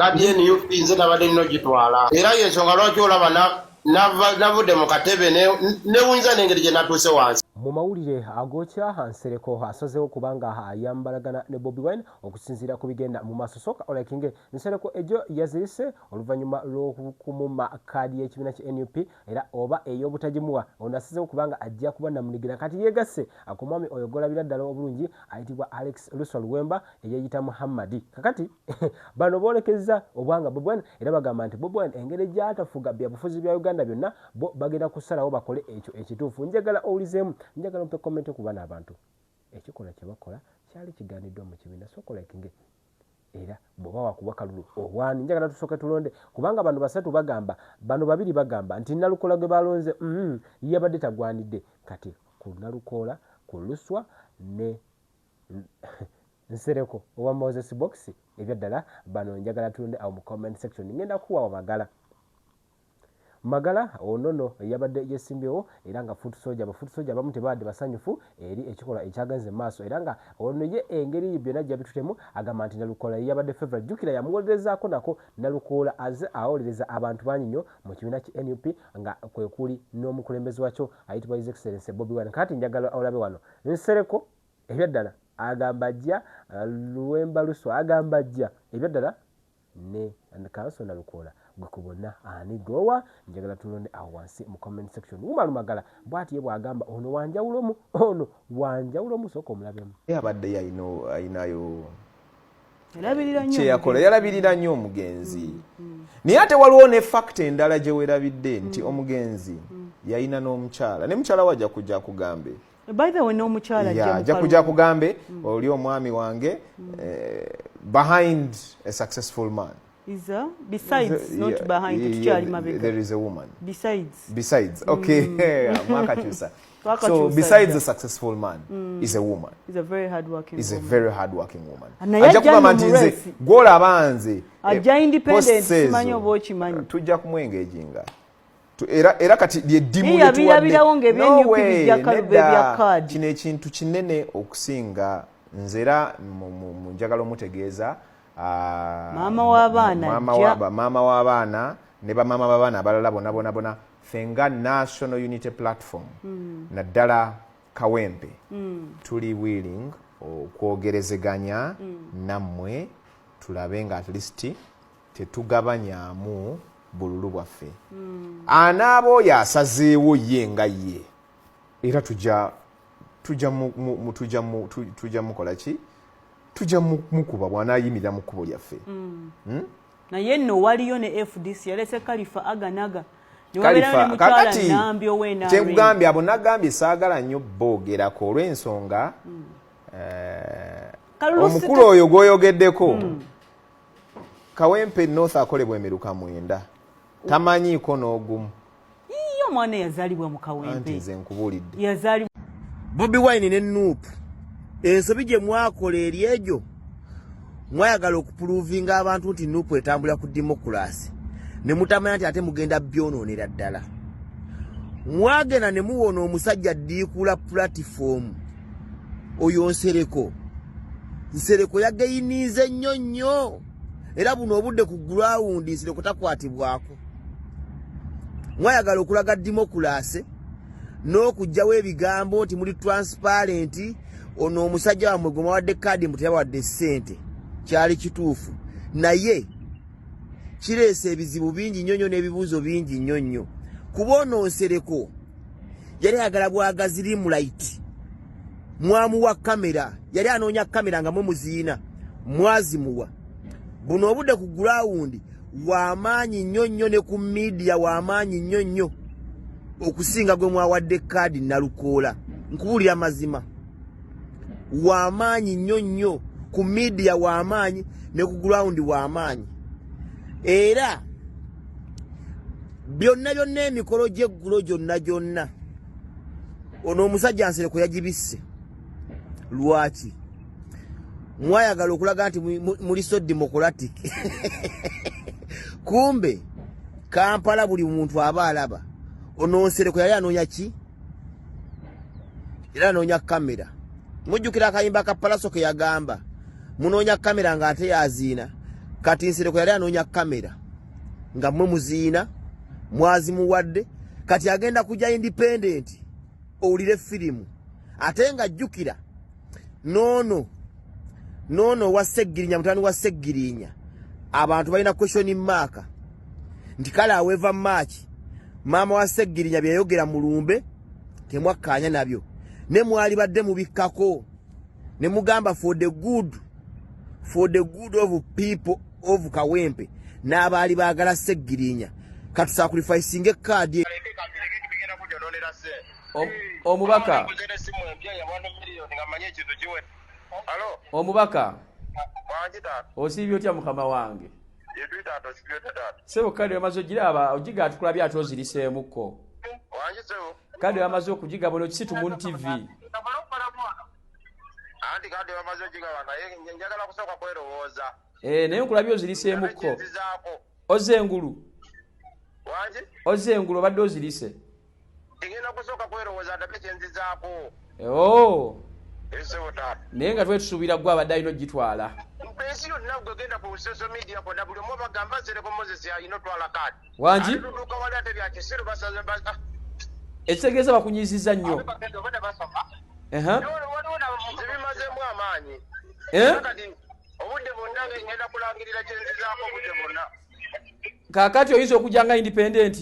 kati NUP nze tabadde nnyo gitwala era yensonga lwaki olaba navudde mu katebe newunza n'engeri gye natuuse wansi. Mu mawulire agokya Nsereko asazeewo kubanga ayambalagana ne Bobi Wine okusinziira ku bigenda mu maaso. Sooka olakinge Nsereko egyo yazirise oluvannyuma lw'okumuma kaadi y'ekibiina kya NUP era oba ey'obutagimuwa ono asazeewo kubanga ajja kuba namuligira kati yeegasse ku mwami oyo golabira ddala obulungi ayitibwa Alex Luswa Luwemba eyeeyita Muhammadi. Kakati bano boolekeza obwanga Bobi Wine era bagamba nti Bobi Wine engeri gy'atafuga byabufuzi bya Uganda byonna bo bagenda kusalawo bakole ekyo ekituufu. Njagala owulizeemu, njagala mpe komenti ku bana abantu ekikola kye bakola kyali kigaaniddwa mu kibiina. Sokola kinge era bw'oba wakuba kalulu obwani njagala tusooke tulonde kubanga bano basatu bagamba bano babiri bagamba nti Nalukola gwe balonze yabadde tagwanidde. Kati ku Nalukola ku Luswa ne Nsereko owa Moses Box ebyo ddala bano njagala tulonde awo mu comment section. Ngenda kuwa Magala onono yabadde yesimbyewo era nga Foot Soldier abamu tebadde basanyufu eri ekikola ekyagaze maaso era nga ono ye engeri byonna gyabitutemu agamba nti Nalukola yabadde favorite. Jjukira yamuwolerezaako nako Nalukola aze awolereza abantu bangi nnyo mu kibiina ki NUP nga kwe kuli n'omukulembeze wakyo ayitibwa His Excellency Bobi Wine. Kati njagala olabe wano Nsereko ebyo ddala agamba ajja Luwemba Luswa agamba ajja ebyo ddala ne Kanso Nalukola gwe kubona ani gowa. Njagala tulonde awo wansi mu comment section. Umaru Magala bwati ye bwagamba ono wanjawulomu sooka omulabemu. Abadde ayinayo yalabirira nnyo omugenzi naye ate waliwo ne fact endala gye weerabidde nti omugenzi yalina n'omukyala ne mukyala wajja kujja kugambe. By the way, no muchala ajja kujja kugambe oli omwami wange behind a successful man. Besides, not behind there is a woman. Besides. Okay. So besides the successful man is a woman. Is a very hardworking woman. Ajja kugamba nti nze gw'olaba nze ajja independent simanyi oba okimanyi. Tujja kumwengeejinga. Era kati lyeddimu kino ekintu kinene okusinga nzera mu njagala omutegeeza maama w'abaana ne bamaama b'abaana abalala bonna fenga National Unity Platform naddala Kawempe tuli willing okwogerezeganya nammwe tulabe nga at least tetugabanyaamu bululu bwaffe. Anaabo yasazeewo ye nga ye era tujja mukola ki tujja mukuba bw'anaayimirira mu kkubo lyaffe. Naye nno waliyo ne FDC yalese Kalifa Aganaga kakati kyekugambye abo nagambye saagala nnyo boogerako olw'ensonga omukulu oyo gw'oyogeddeko Kawempe North akolebwa emiruka 9 tamanyiiko n'ogumu. Iyo omwana yazaalibwa mu Kawempe. Anti nze nkubuulidde. Yazaalibwa Bobi Wine ne Nuupu ensobi gye mwakola eri egyo mwayagala okupuluvinga abantu nti Nuupu etambula ku demokulaasi ne mutamanya nti ate mugenda byonoonera ddala. Mwagenda ne muwona omusajja ddiikula platform oyo Nsereko yageyiniize nnyo era buno obudde ku ground Nsereko takwatibwako. Mwayagala okulaga demokulaasi n'okujjawo ebigambo nti muli transparent ono omusajja wamwe gwe mwawadde kaadi muteyabawadde ssente kyali kituufu naye kireese ebizibu bingi nnyo n'ebibuuzo bingi nnyo kuba ono Nsereko yali ayagala bwagazi limlight mwamuwa kamera yali anoonya kamera nga muziina mwazimuwa. Buno obudde ku ground w'amaanyi nnyo ne ku media w'amaanyi nnyo okusinga gwe mwawadde kaadi Nalukola. Nkubuulira mazima w'amaanyi nnyo ku media w'amaanyi ne ku ground w'amaanyi era byonna emikolo gy'eggulo gyonna ono omusajja Nsereko yagibisse. Lwaki? Mwayagala okulaga nti muli so democratic. Kumbe Kampala buli muntu aba alaba. Ono Nsereko yali anoonya ki? Era anoonya kamera. Mujjukira akayimba ka Palaso ke yagamba munoonya kamera ng'ate yaziina kati Nsereko yali anoonya kamera nga mmwe muziina mwazimuwadde kati agenda kujja independent owulire firimu ate nga jjukira noono wa Sseggirinya mutani wa Sseggirinya abantu balina question mark nti kale aweva maaki maama wa Sseggirinya byayogera mu Lumbe temwakkaanya nabyo ne mwali badde mubikkako ne mugamba for the good of people of Kawempe n'abaali baagala Sseggirinya katusacrificing ekkaadi omubaka omubaka osiibye otya mukama wange sebo kadi amaze ogiraba ogiga atukulabye ate oziriseemukko kadi amaze okugiga bono kisitu mu TV anti kadi amaze ogigaba naye njagala kusooka kwerowooza naye nkulabye oziriseemukko ozengulu ozengulu obadde ozirise ngenda kusooka kwerowooza ndabe kyenzizaako naye nga twetusuubira gwe abadde alina ogitwala ensi yonna gwe genda ku social media konna buli omu bagamba Nsereko Moses alina otwala kadi wangi tutuuka wali ate bya kisiru basaze ekitegeeza bakunyizizza nnyo zibimazeemu amaanyi kati obudde bonna ngenda kulangirira kyenzizaako obudde bonna kaakati oyinza okujja nga independent